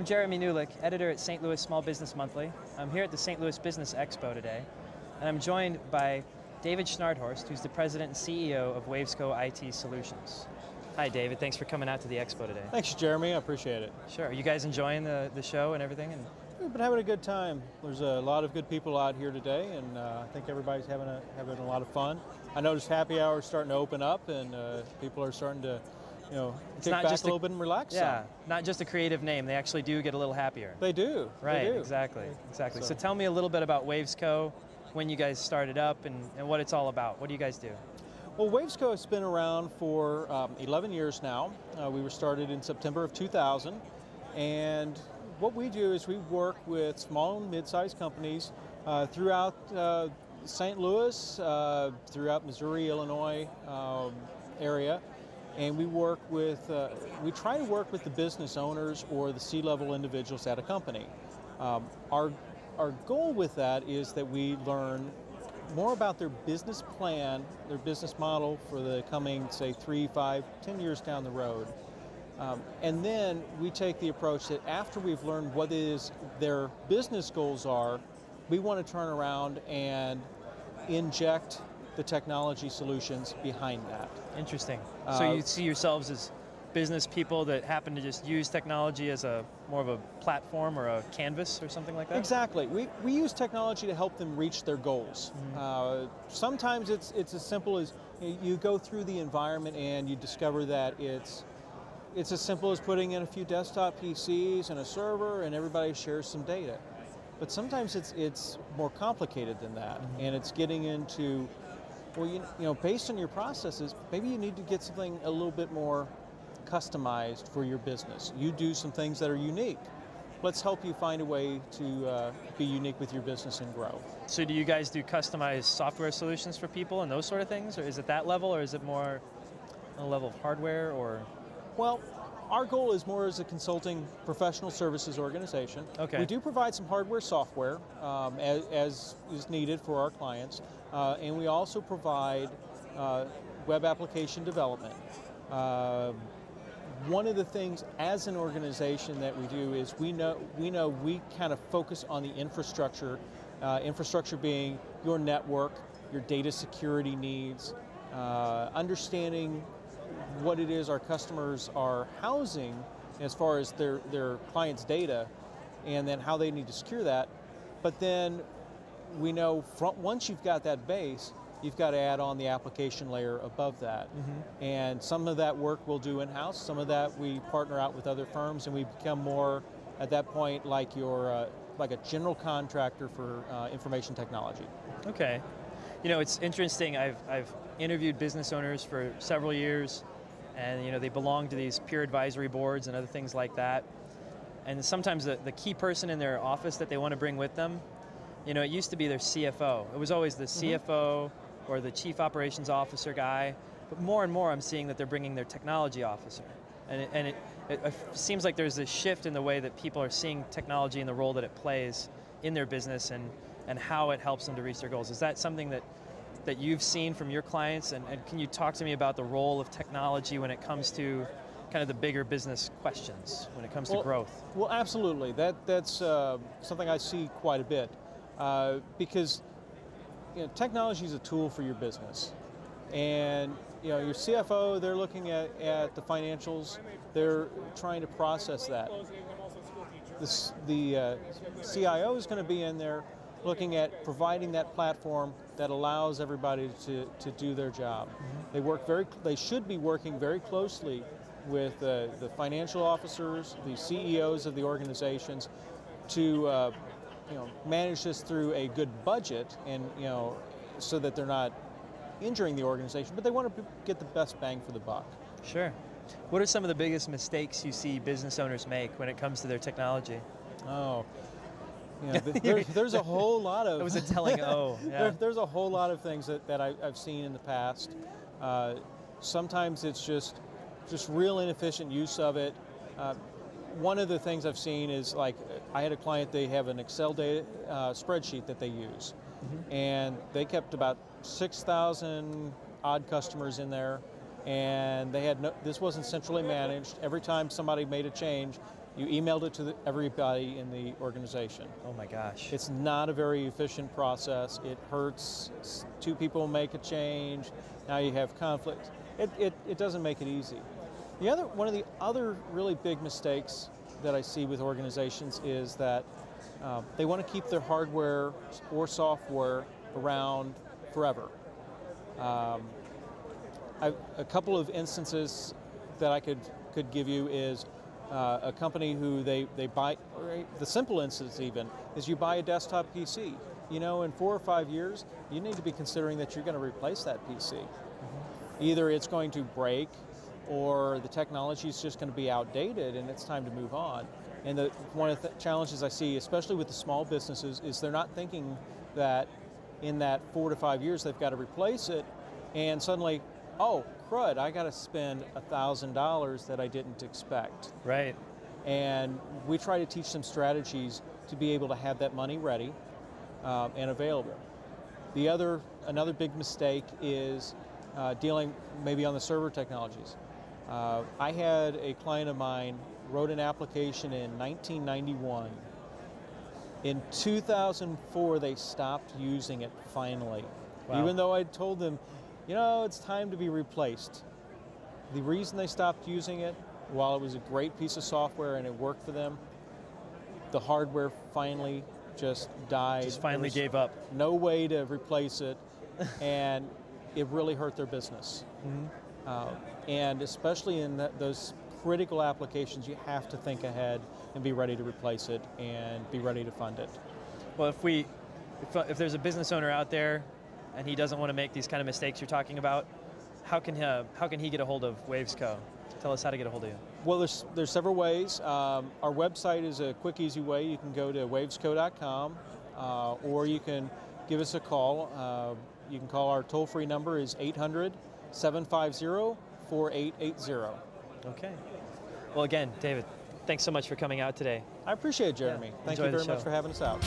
I'm Jeremy Nulik, editor at St. Louis Small Business Monthly. I'm here at the St. Louis Business Expo today, and I'm joined by David Schnardthorst, who's the president and CEO of WavesCo IT Solutions. Hi, David. Thanks for coming out to the expo today. Thanks, Jeremy. I appreciate it. Sure. Are you guys enjoying the show and everything? We've been having a good time. There's a lot of good people out here today, and I think everybody's having a lot of fun. I noticed happy hour is starting to open up, and people are starting to, kick back a little bit and relax. Yeah, not just a creative name. They actually do get a little happier. They do. Right. They do. Exactly. So tell me a little bit about WavesCo, when you guys started up, and what it's all about. What do you guys do? Well, WavesCo has been around for 11 years now. We were started in September of 2000, and what we do is we work with small and mid-sized companies throughout St. Louis, throughout Missouri, Illinois area, and we try to work with the business owners or the C-level individuals at a company. Our goal with that is that we learn more about their business plan, their business model for the coming, say, 3, 5, 10 years down the road. And then we take the approach that after we've learned what their business goals are, we want to turn around and inject the technology solutions behind that. Interesting. So you see yourselves as business people that happen to just use technology as more of a platform or a canvas or something like that? Exactly. We use technology to help them reach their goals. Mm-hmm. Sometimes it's as simple as you go through the environment and you discover that it's as simple as putting in a few desktop PCs and a server and everybody shares some data. But sometimes it's more complicated than that, mm-hmm. and it's getting into, well, based on your processes, maybe you need to get something a little bit more customized for your business. You do some things that are unique. Let's help you find a way to be unique with your business and grow. So do you guys do customized software solutions for people and those sort of things? Or is it that level, or is it more a level of hardware? Or? Well, our goal is more as a consulting professional services organization. Okay. We do provide some hardware, software, as is needed for our clients. And we also provide web application development. One of the things as an organization that we do is we kind of focus on the infrastructure, infrastructure being your network, your data security needs, understanding what it is our customers are housing as far as their clients' data, and then how they need to secure that. But then we know once you've got that base, you've got to add on the application layer above that. Mm-hmm. And some of that work we'll do in-house, some of that we partner out with other firms, and we become more, at that point, like a general contractor for information technology. Okay. It's interesting. I've interviewed business owners for several years, and they belong to these peer advisory boards and other things like that. And sometimes the key person in their office that they want to bring with them, it used to be their CFO. It was always the CFO or the chief operations officer guy, but more and more I'm seeing that they're bringing their technology officer. And it seems like there's this shift in the way that people are seeing technology and the role that it plays in their business and how it helps them to reach their goals. Is that something that you've seen from your clients? And can you talk to me about the role of technology when it comes to kind of the bigger business questions, when it comes to growth? Well, absolutely. That's something I see quite a bit. Because technology is a tool for your business, and your CFO, they're looking at the financials, they're trying to process that. The CIO is going to be in there looking at providing that platform that allows everybody to do their job. Mm-hmm. They should be working very closely with the financial officers, the CEOs of the organizations to manage this through a good budget, and so that they're not injuring the organization, but they want to get the best bang for the buck. Sure. What are some of the biggest mistakes you see business owners make when it comes to their technology? Oh, there's a whole lot of... It was a telling Yeah. There's a whole lot of things that I've seen in the past. Sometimes it's just real inefficient use of it. One of the things I've seen is, like, I had a client, they have an Excel data spreadsheet that they use. Mm-hmm. And they kept about 6,000 odd customers in there, and they had this wasn't centrally managed. Every time somebody made a change, you emailed it to everybody in the organization. Oh my gosh. It's not a very efficient process. It hurts. Two people make a change. Now you have conflict. It doesn't make it easy. One of the other really big mistakes that I see with organizations is that they want to keep their hardware or software around forever. A couple of instances that I could give you is a company who they buy, the simple instance even, is you buy a desktop PC. You know, in 4 or 5 years, you need to be considering that you're going to replace that PC. Mm-hmm. Either it's going to break, or the technology is just going to be outdated and it's time to move on. And one of the challenges I see, especially with the small businesses, is they're not thinking that in that 4 to 5 years they've got to replace it, and suddenly, oh, crud, I got to spend $1,000 that I didn't expect. Right. And we try to teach them strategies to be able to have that money ready and available. Another big mistake is dealing maybe on the server technologies. I had a client of mine wrote an application in 1991. In 2004, they stopped using it finally. Wow. Even though I told them, you know, it's time to be replaced. The reason they stopped using it, while it was a great piece of software and it worked for them, the hardware finally just died. Just finally gave up. No way to replace it, and it really hurt their business. Mm-hmm. And especially in those critical applications, you have to think ahead and be ready to replace it and be ready to fund it. Well, if there's a business owner out there and he doesn't want to make these kind of mistakes you're talking about, how can he get a hold of WavesCo? Tell us how to get a hold of you. Well, there's several ways. Our website is a quick, easy way. You can go to wavesco.com, or you can give us a call. You can call our toll-free number is 800-750-4880. Okay. Well, again, David, thanks so much for coming out today. I appreciate it, Jeremy. Yeah. Thank you very much for having us out.